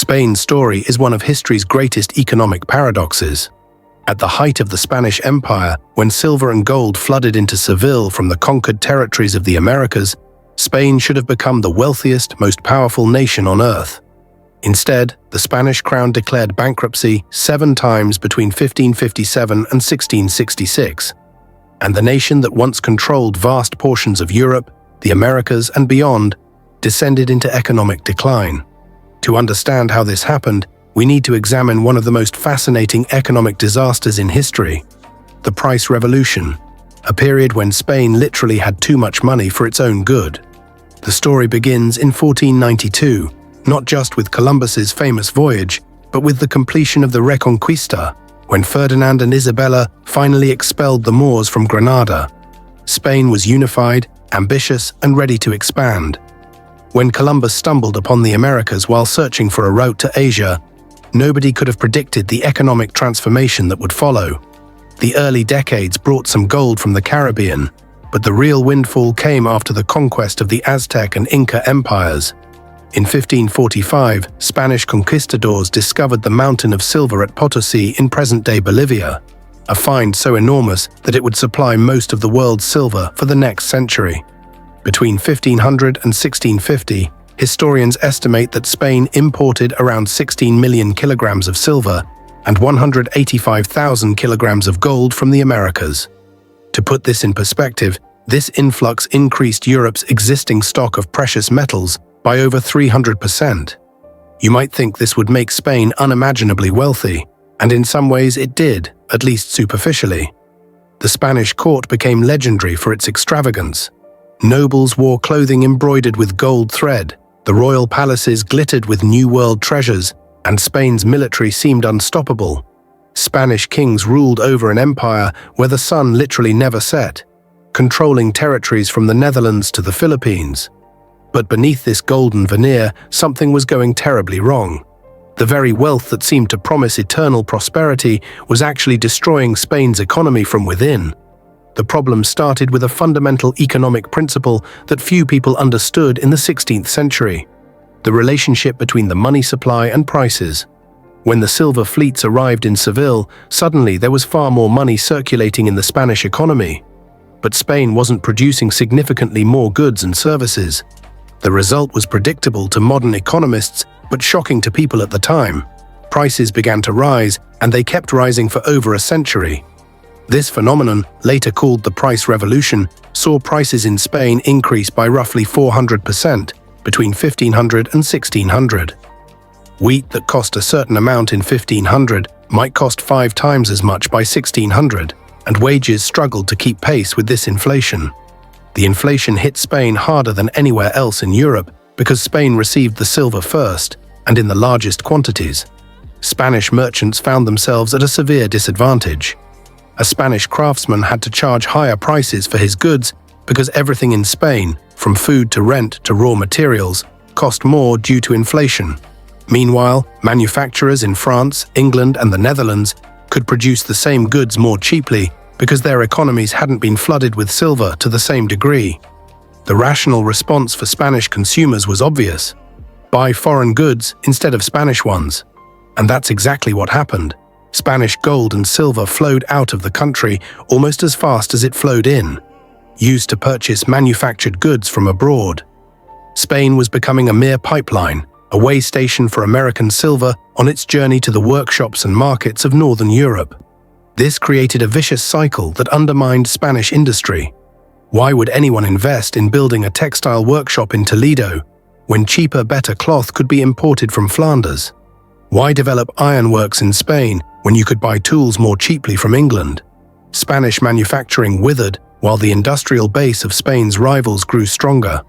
Spain's story is one of history's greatest economic paradoxes. At the height of the Spanish Empire, when silver and gold flooded into Seville from the conquered territories of the Americas, Spain should have become the wealthiest, most powerful nation on earth. Instead, the Spanish crown declared bankruptcy 7 times between 1557 and 1666. And the nation that once controlled vast portions of Europe, the Americas, and beyond, descended into economic decline. To understand how this happened, we need to examine one of the most fascinating economic disasters in history, the Price Revolution, a period when Spain literally had too much money for its own good. The story begins in 1492, not just with Columbus's famous voyage, but with the completion of the Reconquista, when Ferdinand and Isabella finally expelled the Moors from Granada. Spain was unified, ambitious, and ready to expand. When Columbus stumbled upon the Americas while searching for a route to Asia, nobody could have predicted the economic transformation that would follow. The early decades brought some gold from the Caribbean, but the real windfall came after the conquest of the Aztec and Inca empires. In 1545, Spanish conquistadors discovered the mountain of silver at Potosi in present-day Bolivia, a find so enormous that it would supply most of the world's silver for the next century. Between 1500 and 1650, historians estimate that Spain imported around 16 million kilograms of silver and 185,000 kilograms of gold from the Americas. To put this in perspective, this influx increased Europe's existing stock of precious metals by over 300%. You might think this would make Spain unimaginably wealthy, and in some ways it did, at least superficially. The Spanish court became legendary for its extravagance. Nobles wore clothing embroidered with gold thread, the royal palaces glittered with New World treasures, and Spain's military seemed unstoppable. Spanish kings ruled over an empire where the sun literally never set, controlling territories from the Netherlands to the Philippines. But beneath this golden veneer, something was going terribly wrong. The very wealth that seemed to promise eternal prosperity was actually destroying Spain's economy from within. The problem started with a fundamental economic principle that few people understood in the 16th century: the relationship between the money supply and prices. When the silver fleets arrived in Seville, suddenly there was far more money circulating in the Spanish economy. But Spain wasn't producing significantly more goods and services. The result was predictable to modern economists, but shocking to people at the time. Prices began to rise, and they kept rising for over a century. This phenomenon, later called the Price Revolution, saw prices in Spain increase by roughly 400% between 1500 and 1600. Wheat that cost a certain amount in 1500 might cost 5 times as much by 1600, and wages struggled to keep pace with this inflation. The inflation hit Spain harder than anywhere else in Europe because Spain received the silver first and in the largest quantities. Spanish merchants found themselves at a severe disadvantage. A Spanish craftsman had to charge higher prices for his goods because everything in Spain, from food to rent to raw materials, cost more due to inflation. Meanwhile, manufacturers in France, England, and the Netherlands could produce the same goods more cheaply because their economies hadn't been flooded with silver to the same degree. The rational response for Spanish consumers was obvious: buy foreign goods instead of Spanish ones. And that's exactly what happened. Spanish gold and silver flowed out of the country almost as fast as it flowed in, used to purchase manufactured goods from abroad. Spain was becoming a mere pipeline, a way station for American silver on its journey to the workshops and markets of Northern Europe. This created a vicious cycle that undermined Spanish industry. Why would anyone invest in building a textile workshop in Toledo when cheaper, better cloth could be imported from Flanders? Why develop ironworks in Spain when you could buy tools more cheaply from England? Spanish manufacturing withered while the industrial base of Spain's rivals grew stronger.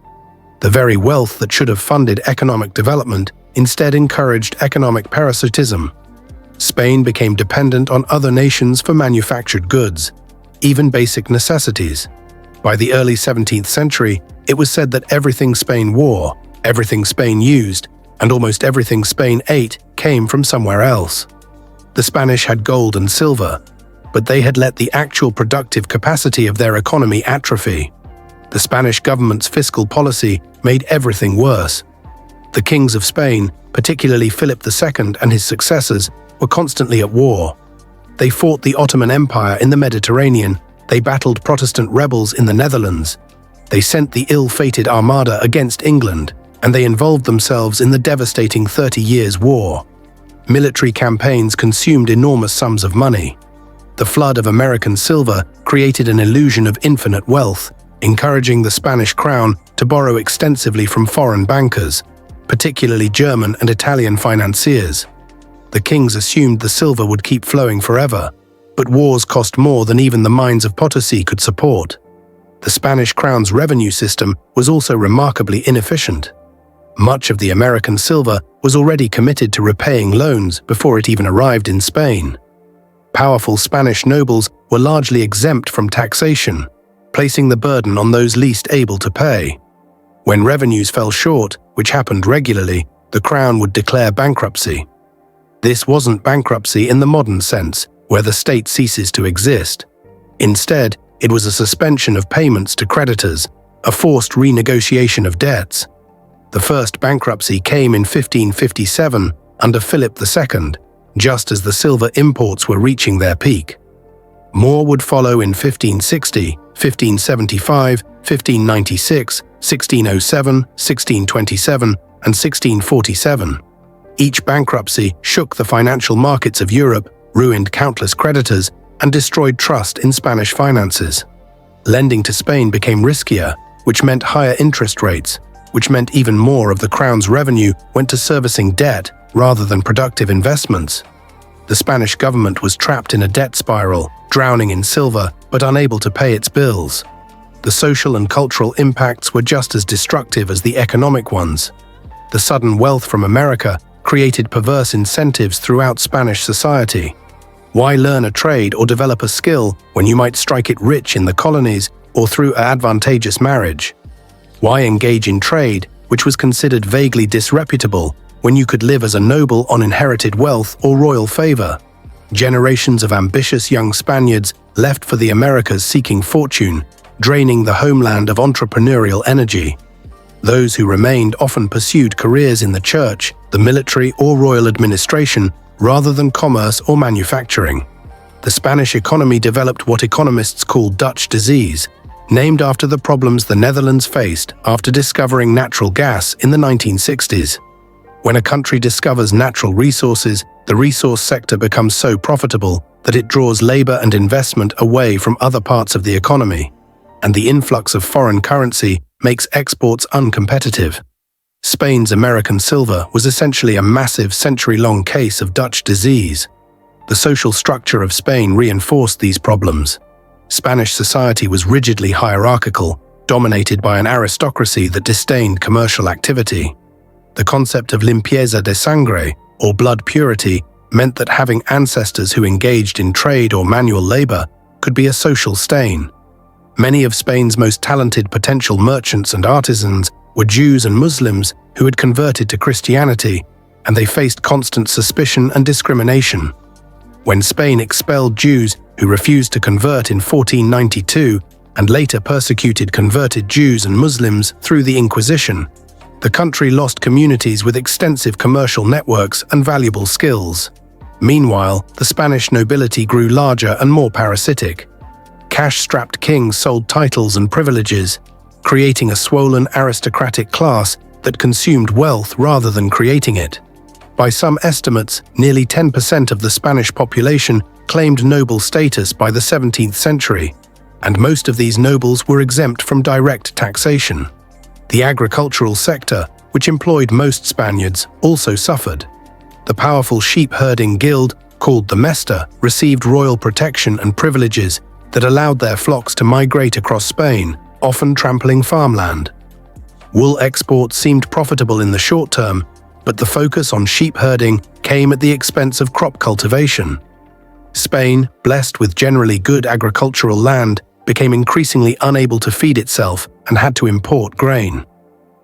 The very wealth that should have funded economic development instead encouraged economic parasitism. Spain became dependent on other nations for manufactured goods, even basic necessities. By the early 17th century, it was said that everything Spain wore, everything Spain used, and almost everything Spain ate came from somewhere else. The Spanish had gold and silver, but they had let the actual productive capacity of their economy atrophy. The Spanish government's fiscal policy made everything worse. The kings of Spain, particularly Philip II and his successors, were constantly at war. They fought the Ottoman Empire in the Mediterranean, they battled Protestant rebels in the Netherlands, they sent the ill-fated Armada against England, and they involved themselves in the devastating 30 Years' War. Military campaigns consumed enormous sums of money. The flood of American silver created an illusion of infinite wealth, encouraging the Spanish crown to borrow extensively from foreign bankers, particularly German and Italian financiers. The kings assumed the silver would keep flowing forever, but wars cost more than even the mines of Potosi could support. The Spanish crown's revenue system was also remarkably inefficient. Much of the American silver was already committed to repaying loans before it even arrived in Spain. Powerful Spanish nobles were largely exempt from taxation, placing the burden on those least able to pay. When revenues fell short, which happened regularly, the crown would declare bankruptcy. This wasn't bankruptcy in the modern sense, where the state ceases to exist. Instead, it was a suspension of payments to creditors, a forced renegotiation of debts. The first bankruptcy came in 1557 under Philip II, just as the silver imports were reaching their peak. More would follow in 1560, 1575, 1596, 1607, 1627, and 1647. Each bankruptcy shook the financial markets of Europe, ruined countless creditors, and destroyed trust in Spanish finances. Lending to Spain became riskier, which meant higher interest rates, which meant even more of the crown's revenue went to servicing debt rather than productive investments. The Spanish government was trapped in a debt spiral, drowning in silver but unable to pay its bills. The social and cultural impacts were just as destructive as the economic ones. The sudden wealth from America created perverse incentives throughout Spanish society. Why learn a trade or develop a skill when you might strike it rich in the colonies or through an advantageous marriage? Why engage in trade, which was considered vaguely disreputable, when you could live as a noble on inherited wealth or royal favor? Generations of ambitious young Spaniards left for the Americas seeking fortune, draining the homeland of entrepreneurial energy. Those who remained often pursued careers in the church, the military, or royal administration, rather than commerce or manufacturing. The Spanish economy developed what economists call Dutch disease, named after the problems the Netherlands faced after discovering natural gas in the 1960s. When a country discovers natural resources, the resource sector becomes so profitable that it draws labor and investment away from other parts of the economy, and the influx of foreign currency makes exports uncompetitive. Spain's American silver was essentially a massive century-long case of Dutch disease. The social structure of Spain reinforced these problems. Spanish society was rigidly hierarchical, dominated by an aristocracy that disdained commercial activity. The concept of limpieza de sangre, or blood purity, meant that having ancestors who engaged in trade or manual labor could be a social stain. Many of Spain's most talented potential merchants and artisans were Jews and Muslims who had converted to Christianity, and they faced constant suspicion and discrimination. When Spain expelled Jews who refused to convert in 1492 and later persecuted converted Jews and Muslims through the Inquisition, the country lost communities with extensive commercial networks and valuable skills. Meanwhile, the Spanish nobility grew larger and more parasitic. Cash-strapped kings sold titles and privileges, creating a swollen aristocratic class that consumed wealth rather than creating it. By some estimates, nearly 10% of the Spanish population claimed noble status by the 17th century, and most of these nobles were exempt from direct taxation. The agricultural sector, which employed most Spaniards, also suffered. The powerful sheep-herding guild, called the Mesta, received royal protection and privileges that allowed their flocks to migrate across Spain, often trampling farmland. Wool exports seemed profitable in the short term, but the focus on sheep herding came at the expense of crop cultivation. Spain, blessed with generally good agricultural land, became increasingly unable to feed itself and had to import grain.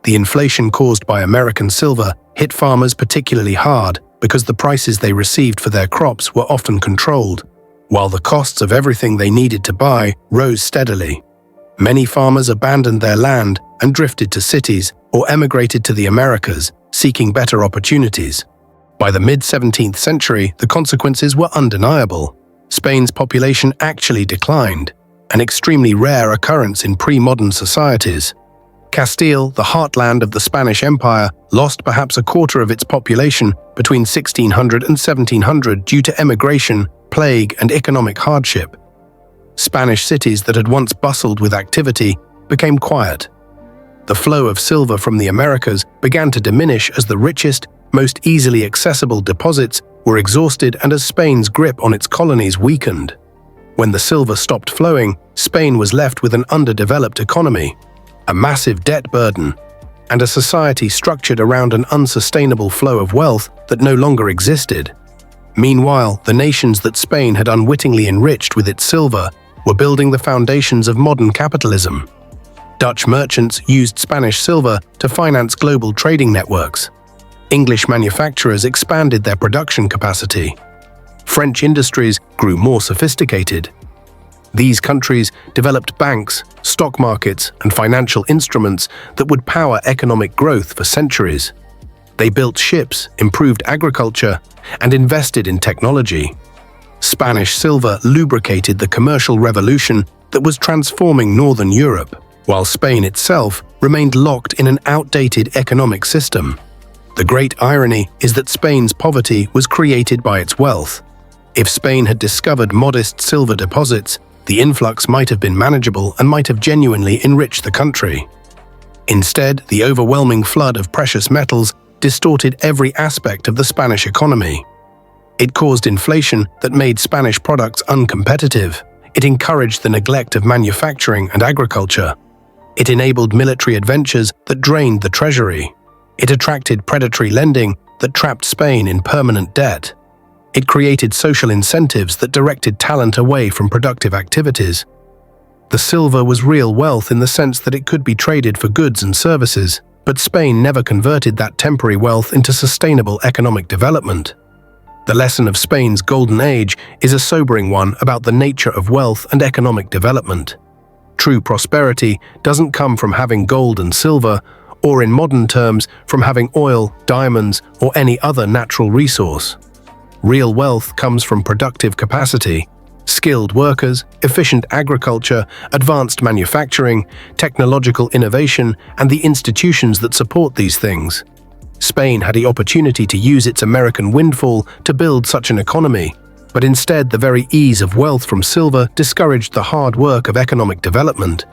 The inflation caused by American silver hit farmers particularly hard because the prices they received for their crops were often controlled, while the costs of everything they needed to buy rose steadily. Many farmers abandoned their land and drifted to cities or emigrated to the Americas, seeking better opportunities. By the mid-17th century, the consequences were undeniable. Spain's population actually declined, an extremely rare occurrence in pre-modern societies. Castile, the heartland of the Spanish Empire, lost perhaps a quarter of its population between 1600 and 1700 due to emigration, plague, and economic hardship. Spanish cities that had once bustled with activity became quiet. The flow of silver from the Americas began to diminish as the richest, most easily accessible deposits were exhausted and as Spain's grip on its colonies weakened. When the silver stopped flowing, Spain was left with an underdeveloped economy, a massive debt burden, and a society structured around an unsustainable flow of wealth that no longer existed. Meanwhile, the nations that Spain had unwittingly enriched with its silver were building the foundations of modern capitalism. Dutch merchants used Spanish silver to finance global trading networks. English manufacturers expanded their production capacity. French industries grew more sophisticated. These countries developed banks, stock markets, and financial instruments that would power economic growth for centuries. They built ships, improved agriculture, and invested in technology. Spanish silver lubricated the commercial revolution that was transforming Northern Europe, while Spain itself remained locked in an outdated economic system. The great irony is that Spain's poverty was created by its wealth. If Spain had discovered modest silver deposits, the influx might have been manageable and might have genuinely enriched the country. Instead, the overwhelming flood of precious metals distorted every aspect of the Spanish economy. It caused inflation that made Spanish products uncompetitive. It encouraged the neglect of manufacturing and agriculture. It enabled military adventures that drained the treasury. It attracted predatory lending that trapped Spain in permanent debt. It created social incentives that directed talent away from productive activities. The silver was real wealth in the sense that it could be traded for goods and services, but Spain never converted that temporary wealth into sustainable economic development. The lesson of Spain's golden age is a sobering one about the nature of wealth and economic development. True prosperity doesn't come from having gold and silver, or in modern terms, from having oil, diamonds, or any other natural resource. Real wealth comes from productive capacity, skilled workers, efficient agriculture, advanced manufacturing, technological innovation, and the institutions that support these things. Spain had the opportunity to use its American windfall to build such an economy, but instead the very ease of wealth from silver discouraged the hard work of economic development.